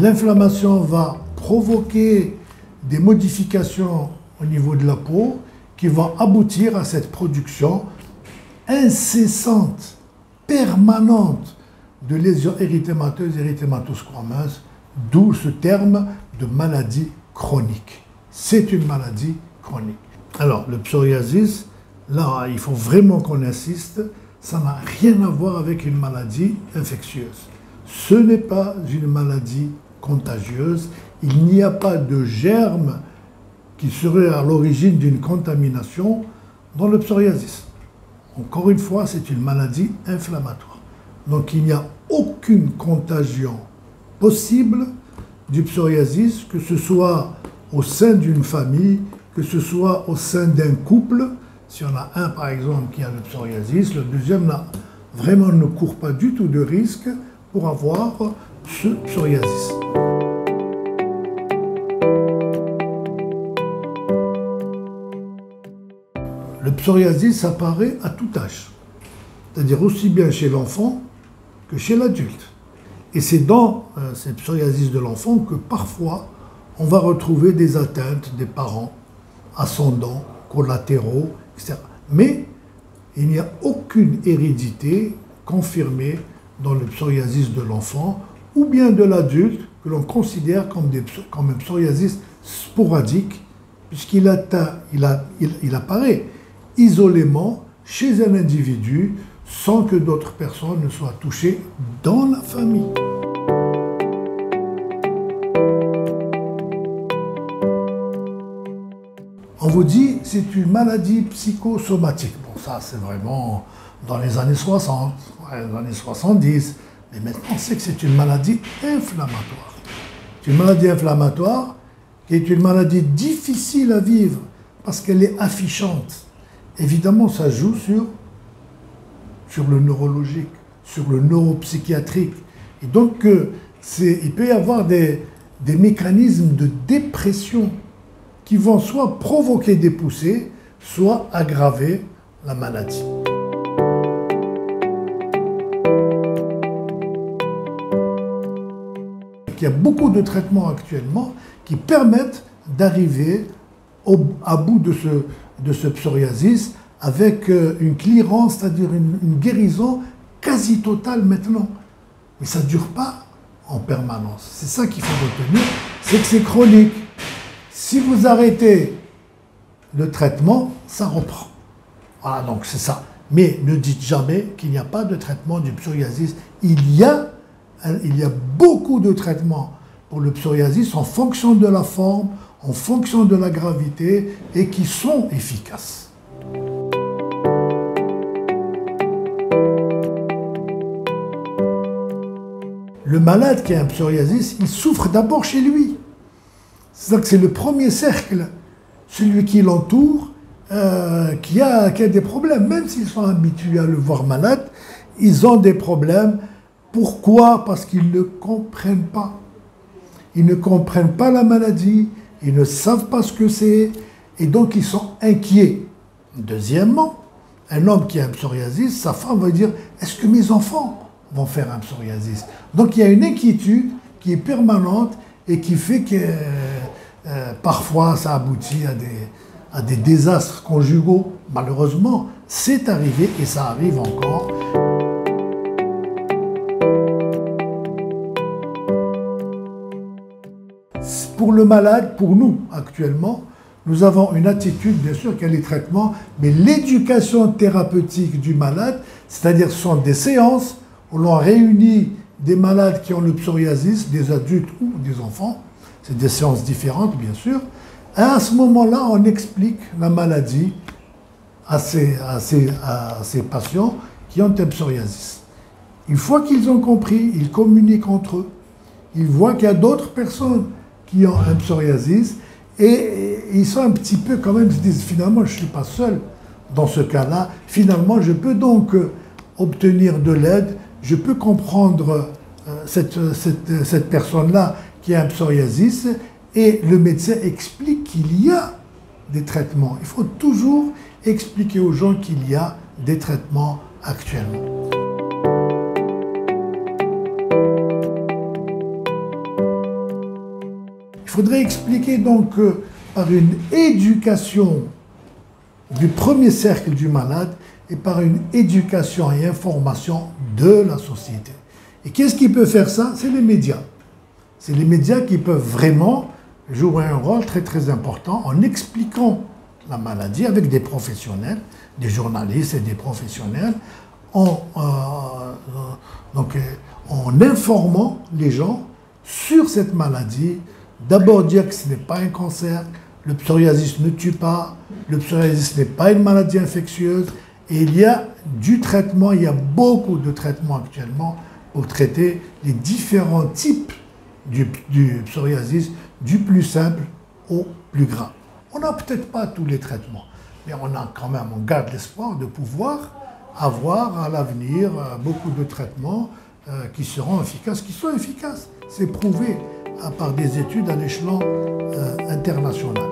L'inflammation va provoquer des modifications au niveau de la peau qui vont aboutir à cette production incessante, permanente de lésions érythémateuses, érythématosquameuses, d'où ce terme de maladie chronique. C'est une maladie chronique. Alors, le psoriasis, là, il faut vraiment qu'on insiste, ça n'a rien à voir avec une maladie infectieuse. Ce n'est pas une maladie contagieuse. Il n'y a pas de germe qui serait à l'origine d'une contamination dans le psoriasis. Encore une fois, c'est une maladie inflammatoire. Donc il n'y a aucune contagion possible du psoriasis, que ce soit au sein d'une famille, que ce soit au sein d'un couple. Si on a un, par exemple, qui a le psoriasis, le deuxième là, vraiment ne court pas du tout de risque pour avoir ce psoriasis. Le psoriasis apparaît à tout âge, c'est-à-dire aussi bien chez l'enfant que chez l'adulte. Et c'est dans cette psoriasis de l'enfant que parfois on va retrouver des atteintes des parents, ascendants, collatéraux, etc. Mais il n'y a aucune hérédité confirmée dans le psoriasis de l'enfant ou bien de l'adulte que l'on considère comme un psoriasis sporadique, puisqu'il apparaît isolément chez un individu sans que d'autres personnes ne soient touchées dans la famille. On vous dit c'est une maladie psychosomatique. Bon, ça c'est vraiment dans les années 60, les années 70, mais maintenant on sait que c'est une maladie inflammatoire. C'est une maladie inflammatoire qui est une maladie difficile à vivre parce qu'elle est affichante. Évidemment, ça joue sur le neurologique, sur le neuropsychiatrique. Et donc, il peut y avoir des mécanismes de dépression qui vont soit provoquer des poussées, soit aggraver la maladie. Il y a beaucoup de traitements actuellement qui permettent d'arriver à bout de ce psoriasis avec une clearance, c'est-à-dire une guérison quasi totale maintenant. Mais ça ne dure pas en permanence. C'est ça qu'il faut retenir, c'est que c'est chronique. Si vous arrêtez le traitement, ça reprend. Voilà, donc c'est ça. Mais ne dites jamais qu'il n'y a pas de traitement du psoriasis. Il y a beaucoup de traitements pour le psoriasis en fonction de la forme, en fonction de la gravité et qui sont efficaces. Le malade qui a un psoriasis, il souffre d'abord chez lui. C'est-à-dire que c'est le premier cercle, celui qui l'entoure, qui a des problèmes. Même s'ils sont habitués à le voir malade, ils ont des problèmes. Pourquoi? Parce qu'ils ne comprennent pas. Ils ne comprennent pas la maladie, ils ne savent pas ce que c'est, et donc ils sont inquiets. Deuxièmement, un homme qui a un psoriasis, sa femme va dire « Est-ce que mes enfants vont faire un psoriasis ?» Donc il y a une inquiétude qui est permanente et qui fait que parfois ça aboutit à des désastres conjugaux. Malheureusement, c'est arrivé et ça arrive encore. Pour le malade, pour nous actuellement, nous avons une attitude, bien sûr, qu'il y a les traitements, mais l'éducation thérapeutique du malade, c'est-à-dire ce sont des séances où l'on réunit des malades qui ont le psoriasis, des adultes ou des enfants, c'est des séances différentes, bien sûr. Et à ce moment-là, on explique la maladie à ces patients qui ont un psoriasis. Une fois qu'ils ont compris, ils communiquent entre eux. Ils voient qu'il y a d'autres personnes qui ont un psoriasis et ils sont un petit peu quand même, ils se disent finalement je ne suis pas seul dans ce cas-là, finalement je peux donc obtenir de l'aide, je peux comprendre cette personne-là qui a un psoriasis et le médecin explique qu'il y a des traitements. Il faut toujours expliquer aux gens qu'il y a des traitements actuellement. Il faudrait expliquer donc que par une éducation du premier cercle du malade et par une éducation et information de la société. Et qu'est-ce qui peut faire ça? C'est les médias. C'est les médias qui peuvent vraiment jouer un rôle très très important en expliquant la maladie avec des professionnels, des journalistes et des professionnels, en informant les gens sur cette maladie. D'abord dire que ce n'est pas un cancer, le psoriasis ne tue pas, le psoriasis n'est pas une maladie infectieuse, et il y a du traitement, il y a beaucoup de traitements actuellement pour traiter les différents types du psoriasis, du plus simple au plus grave. On n'a peut-être pas tous les traitements, mais on garde l'espoir de pouvoir avoir à l'avenir beaucoup de traitements qui seront efficaces, qui sont efficaces. C'est prouvé par des études à l'échelon international.